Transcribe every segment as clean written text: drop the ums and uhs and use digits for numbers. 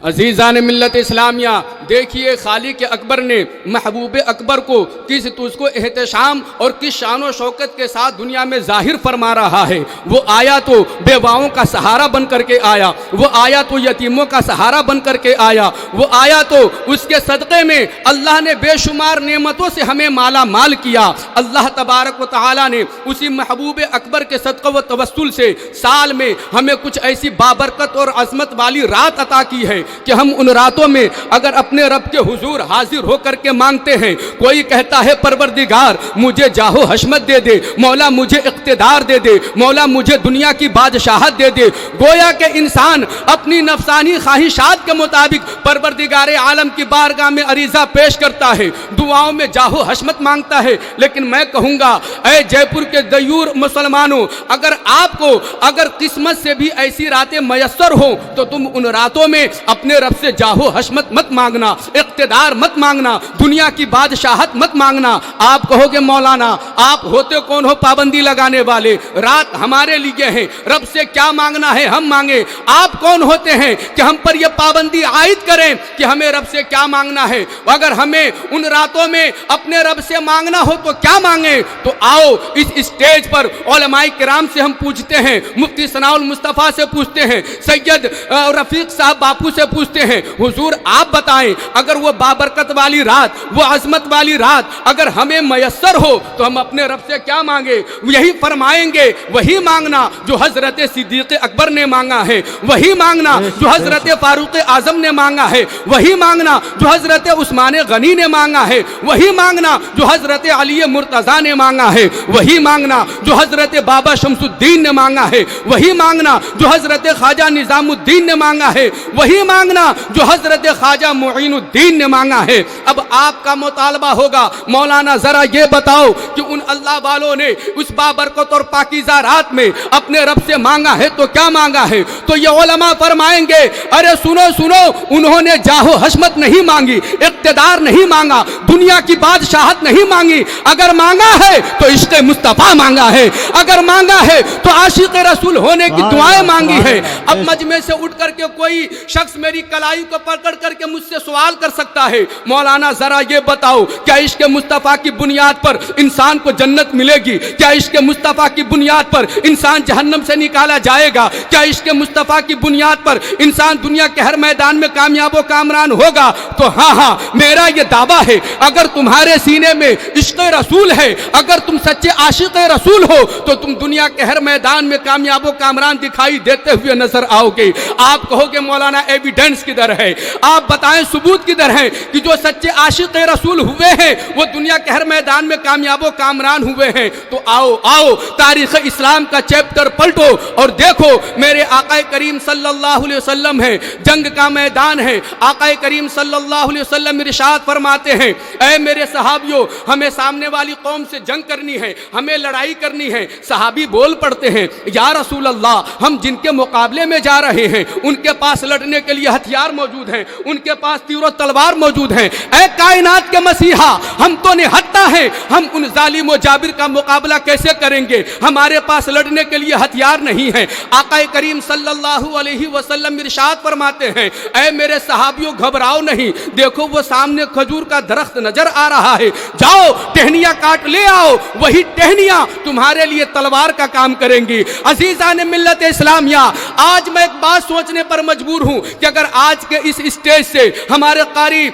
عزیزان ملت اسلامیہ، دیکھیے خالق اکبر نے محبوب اکبر کو کس اس کو احتشام اور کس شان و شوکت کے ساتھ دنیا میں ظاہر فرما رہا ہے۔ وہ آیا تو بیواؤں کا سہارا بن کر کے آیا، وہ آیا تو یتیموں کا سہارا بن کر کے آیا، وہ آیا تو اس کے صدقے میں اللہ نے بے شمار نعمتوں سے ہمیں مالا مال کیا۔ اللہ تبارک و تعالیٰ نے اسی محبوب اکبر کے صدقہ و توسل سے سال میں ہمیں کچھ ایسی بابرکت اور عظمت والی رات عطا کی ہے کہ ہم ان راتوں میں اگر اپنے رب کے حضور حاضر ہو کر کے مانگتے ہیں، کوئی کہتا ہے پروردگار مجھے جاہ و حشمت دے دے، مولا مجھے اقتدار دے دے، مولا مجھے دنیا کی بادشاہت دے دے، گویا کہ انسان اپنی نفسانی خواہشات کے مطابق پروردگار عالم کی بارگاہ میں عریضہ پیش کرتا ہے، دعاؤں میں جاہ و حشمت مانگتا ہے۔ لیکن میں کہوں گا اے جے پور کے دیور مسلمانوں، اگر آپ کو اگر قسمت سے بھی ایسی راتیں میسر ہوں تو تم ان راتوں میں اپنے رب سے جاہ و حشمت مت مانگنا، اقتدار مت مانگنا، دنیا کی بادشاہت مت مانگنا۔ آپ کہو گے مولانا آپ ہوتے کون ہو پابندی لگانے والے، رات ہمارے لیے ہیں، رب سے کیا مانگنا ہے ہم مانگیں۔ آپ کون ہوتے ہیں کہ ہم پر یہ پابندی عائد کریں کہ ہمیں رب سے کیا مانگنا ہے؟ اگر ہمیں ان راتوں میں اپنے رب سے مانگنا ہو تو کیا مانگیں؟ تو آؤ اس اسٹیج پر علماء کرام سے ہم پوچھتے ہیں، مفتی ثناء المصطفیٰ سے پوچھتے ہیں، سید رفیق صاحب باپو سے پوچھتے ہیں، حضور آپ بتائیں اگر وہ بابرکت والی رات، وہ عظمت والی رات اگر ہمیں میسر ہو تو ہم اپنے رب سے کیا مانگے؟ یہی فرمائیں گے وہی مانگنا جو حضرت صدیق اکبر نے مانگا ہے، وہی مانگنا جو حضرت فاروق اعظم نے مانگا ہے، وہی مانگنا جو حضرت عثمان غنی نے مانگا ہے، وہی مانگنا جو حضرت علی مرتضیٰ نے مانگا ہے، وہی مانگنا جو حضرت بابا شمس الدین نے مانگا ہے، وہی مانگنا جو حضرت خواجہ نظام الدین نے مانگا ہے، وہی مانگنا جو حضرت خواجہ معین الدین نے مانگا ہے۔ اب آپ کا مطالبہ ہوگا مولانا ذرا یہ بتاؤ کہ ان اللہ والوں نے اس بابرکت اور پاکیزہ رات میں اپنے رب سے مانگا ہے تو کیا مانگا ہے؟ تو یہ علماء فرمائیں گے ارے سنو سنو، انہوں نے جاہ و حشمت نہیں مانگی، اقتدار نہیں مانگا، دنیا کی بادشاہت نہیں مانگی، اگر مانگا ہے تو عشق مصطفیٰ مانگا ہے، اگر مانگا ہے تو عاشق رسول ہونے کی دعائیں مانگی ہے۔ اب مجمع سے اٹھ کر کے کوئی شخص میری کلائی کو پکڑ کر کے مجھ سے سوال کر سکتا ہے، مولانا ذرا یہ بتاؤ کیا عشق مصطفیٰ کی بنیاد پر انسان کو جنت ملے گی؟ کیا عشق مصطفیٰ کی بنیاد پر انسان جہنم سے نکالا جائے گا؟ کیا عشق مصطفیٰ کی بنیاد پر انسان دنیا کے ہر میدان میں کامیاب و کامران ہوگا؟ تو ہاں میرا یہ دعویٰ ہے اگر تمہارے سینے میں عشق رسول ہے، اگر تم سچے عاشق رسول ہو تو تم دنیا کے ہر میدان میں کامیاب و کامران دکھائی دیتے ہوئے نظر آؤ گے۔ آپ کہو گے مولانا ایویڈنس کدھر ہے؟ آپ بتائیں ثبوت کدھر ہے کہ جو سچے عاشق رسول ہوئے ہیں وہ دنیا کے ہر میدان میں کامیاب و کامران ہوئے ہیں؟ تو آؤ تاریخ اسلام کا چیپٹر پلٹو اور دیکھو میرے آقا کریم صلی اللہ علیہ وسلم ہے، جنگ کا میدان ہے، آقا کریم صلی اللہ علیہ وسلم ارشاد فرماتے ہیں اے میرے صحابیوں ہمیں سامنے والی قوم سے جنگ کرنی ہے، ہمیں لڑائی کرنی ہے۔ صحابی بول پڑتے ہیں یا رسول اللہ ہم جن کے مقابلے میں جا رہے ہیں ان کے پاس لڑنے کے لیے ہتھیار موجود ہیں، ان کے پاس تیر و تلوار موجود ہیں، اے کائنات کے مسیحا ہم تو نہتا ہیں، ہم ان ظالم و جابر کا مقابلہ کیسے کریں گے؟ ہمارے پاس لڑنے کے لیے ہتھیار نہیں ہے۔ آقا کریم صلی اللہ علیہ وسلم ارشاد فرماتے ہیں اے میرے صحابیوں گھبراؤ نہیں، دیکھو وہ سامنے کھجور کا درخت نظر آ رہا ہے، جاؤ ٹہنیاں کاٹ لے آؤ، وہی ٹہنیاں تمہارے لیے تلوار کا کام کریں گی۔ عزیزان ملت اسلامیہ، آج میں ایک بات سوچنے پر مجبور ہوں کہ اگر آج کے اس اسٹیج سے ہمارے قاری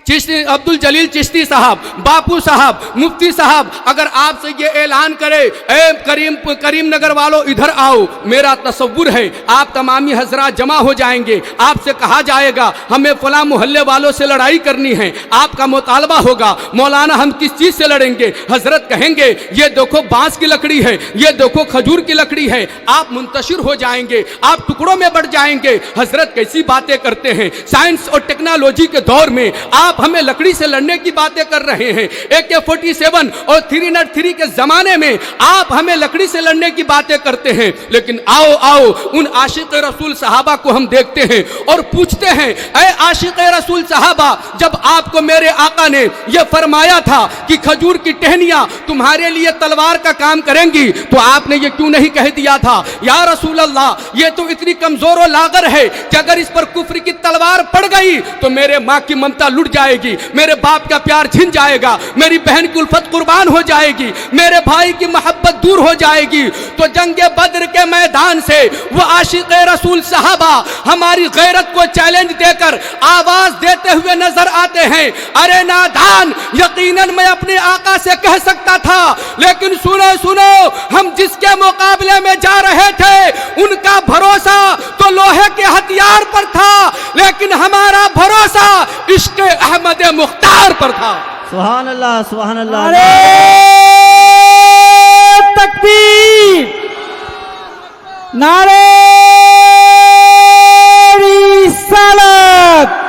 چشتی عبد الجلیل چشتی صاحب، باپو صاحب، مفتی صاحب اگر آپ سے یہ اعلان کرے اے کریم نگر والوں ادھر آؤ، میرا تصور ہے آپ تمامی حضرات جمع ہو جائیں گے، آپ سے کہا جائے گا ہمیں فلاں محلے والوں سے لڑائی کرنی ہے، آپ کا مطالبہ ہوگا مولانا ہم کس چیز سے لڑیں گے؟ حضرت کہیں گے یہ دیکھو بانس کی لکڑی ہے، یہ دیکھو کھجور کی لکڑی ہے، آپ منتشر ہو جائیں گے، آپ ٹکڑوں میں بٹ جائیں گے۔ حضرت کیسی باتیں کرتے ہیں، سائنس اور ٹیکنالوجی کے دور میں آپ آپ ہمیں لکڑی سے لڑنے کی باتیں کر رہے ہیں. AK-47 اور 303 کے زمانے میں آپ ہمیں لکڑی سے لڑنے کی باتیں کرتے ہیں. لیکن آؤ ان عاشق رسول صحابہ کو ہم دیکھتے ہیں اور پوچھتے ہیں, اے عاشق رسول صحابہ, جب آپ کو میرے آقا نے یہ فرمایا تھا کہ کھجور کی ٹہنیاں تمہارے لیے تلوار کا کام کریں گی, تو آپ نے یہ کیوں نہیں کہہ دیا تھا یا رسول اللہ یہ تو اتنی کمزور و لاغر ہے کہ اگر اس پر کفر کی تلوار پڑ گئی تو میرے ماں کی ممتا لٹ جائے گی, میرے باپ کا پیار چھن جائے گا, میری بہن کی الفت قربان ہو جائے گی, میرے بھائی کی محبت دور ہو جائے گی. تو جنگ بدر کے میدان سے وہ عاشق رسول صحابہ ہماری غیرت کو چیلنج دے کر آواز دیتے ہوئے نظر آتے ہیں, ارے نادان, یقیناً میں اپنے آقا سے کہہ سکتا تھا, لیکن سنو ہم جس کے مقابلے میں جا رہے تھے ان کا بھروسہ تو لوہے کے ہتھیار پر تھا, لیکن ہمارا بھروسہ عشق احمد مختار پر تھا. سبحان اللہ, سبحان اللہ. نعرے تکبیر, نعرے رسالت,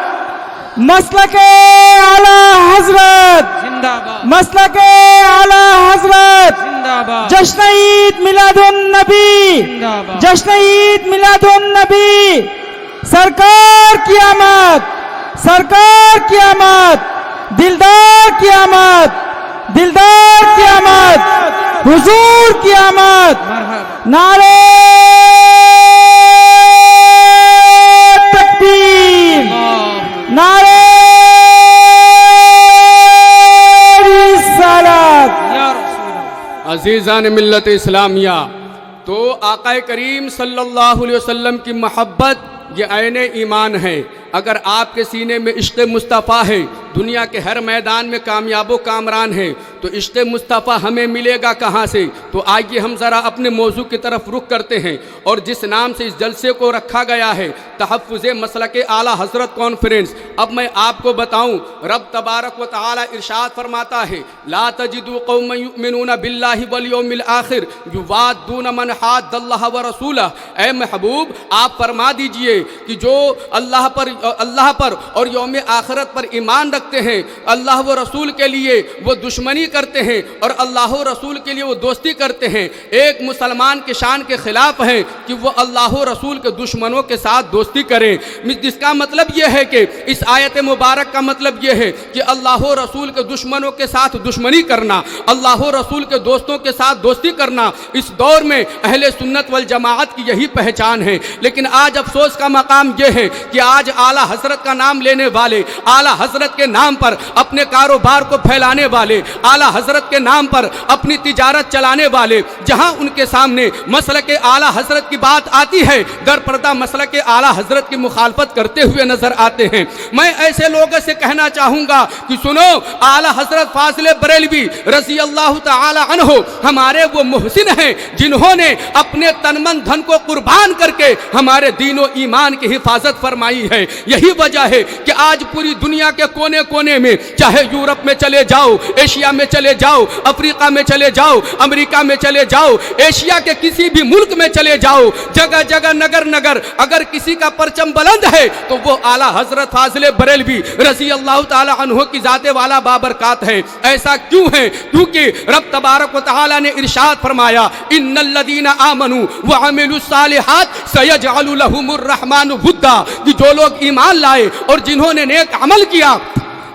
مسلک اعلی حضرت زندہ باد, مسلک اعلی حضرت, زندہ باد, جشن عید میلاد النبی, زندہ باد. جشن عید میلاد النبی, سرکار کی آمد, سرکار کی آمد, دلدار کی آمد, دلدار کی آمد, حضور کی آمد. مرحبا. نعرے تکبیر, نعرے رسالت. یا رسول اللہ. عزیزان ملت اسلامیہ, تو آقا کریم صلی اللہ علیہ وسلم کی محبت یہ عین ایمان ہے. اگر آپ کے سینے میں عشق مصطفیٰ ہے, دنیا کے ہر میدان میں کامیاب و کامران ہے, تو عشق مصطفیٰ ہمیں ملے گا کہاں سے؟ تو آئیے ہم ذرا اپنے موضوع کی طرف رخ کرتے ہیں, اور جس نام سے اس جلسے کو رکھا گیا ہے تحفظ مسلک اعلیٰ حضرت کانفرنس. اب میں آپ کو بتاؤں, رب تبارک و تعالی ارشاد فرماتا ہے, لا تجدوا قوما یؤمنون باللہ والیوم الآخر یوادون من حاد اللہ ورسولہ. اے محبوب آپ فرما دیجئے کہ جو اللہ پر اور یوم آخرت پر ایمان رکھتے ہیں, اللہ و رسول کے لیے وہ دشمنی کرتے ہیں اور اللہ و رسول کے لیے وہ دوستی کرتے ہیں, ایک مسلمان کے شان کے خلاف ہے کہ وہ اللہ و رسول کے دشمنوں کے ساتھ دوستی کریں. جس کا مطلب یہ ہے کہ اس آیت مبارک کا مطلب یہ ہے کہ اللہ و رسول کے دشمنوں کے ساتھ دشمنی کرنا, اللہ و رسول کے دوستوں کے ساتھ دوستی کرنا اس دور میں اہل سنت والجماعت کی یہی پہچان ہے. لیکن آج افسوس کا مقام یہ ہے کہ آج اعلیٰ حضرت کا نام لینے والے, اعلیٰ حضرت کے نام پر اپنے کاروبار کو پھیلانے والے, اعلیٰ حضرت کے نام پر اپنی تجارت چلانے والے, جہاں ان کے سامنے مسلک اعلیٰ حضرت کی بات آتی ہے در پردہ مسلک اعلیٰ حضرت کی مخالفت کرتے ہوئے نظر آتے ہیں. میں ایسے لوگوں سے کہنا چاہوں گا کہ سنو, اعلیٰ حضرت فاضل بریلوی رضی اللہ تعالی عنہ ہمارے وہ محسن ہیں جنہوں نے اپنے تن من دھن کو قربان کر کے ہمارے دین و ایمان کی حفاظت فرمائی ہے. یہی وجہ ہے کہ آج پوری دنیا کے کونے کونے میں, چاہے یورپ میں چلے جاؤ, ایشیا میں چلے جاؤ, افریقہ میں چلے جاؤ, امریکہ میں چلے جاؤ, ایشیا کے کسی بھی ملک میں چلے جاؤ, جگہ جگہ نگر نگر اگر کسی کا پرچم بلند ہے تو وہ اعلیٰ حضرت فاضل بریلوی رضی اللہ تعالی عنہ کی ذات والا بابرکات ہے. ایسا کیوں ہے؟ کیونکہ رب تبارک و تعالی نے ارشاد فرمایا, ان الذین آمنوا وعملوا الصالحات سیجعل لهم الرحمن ودا, کہ جو لوگ ایمان لائے اور جنہوں نے نیک عمل کیا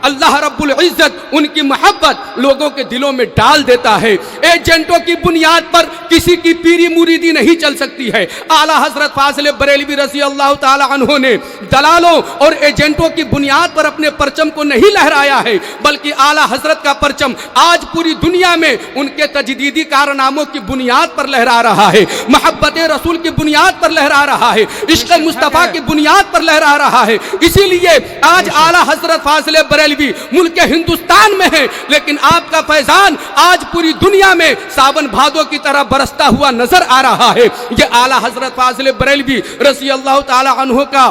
اللہ رب العزت ان کی محبت لوگوں کے دلوں میں ڈال دیتا ہے. ایجنٹوں کی بنیاد پر کسی کی پیری مریدی نہیں چل سکتی ہے. اعلیٰ حضرت فاضل بریلوی رضی اللہ تعالی عنہ نے دلالوں اور ایجنٹوں کی بنیاد پر اپنے پرچم کو نہیں لہرایا ہے, بلکہ اعلیٰ حضرت کا پرچم آج پوری دنیا میں ان کے تجدیدی کارناموں کی بنیاد پر لہرا رہا ہے, محبت رسول کی بنیاد پر لہرا رہا ہے, عشق مصطفیٰ کی بنیاد پر لہرا رہا ہے. اسی لیے آج اعلیٰ حضرت فاضل بریلوی ملک ہندوستان میں ہے, لیکن آپ کا فیضان آج پوری دنیا میں ساون بھادو کی طرح برستا ہوا نظر آ رہا ہے. یہ اعلیٰ حضرت فاضل بریلوی رضی اللہ تعالی عنہ کا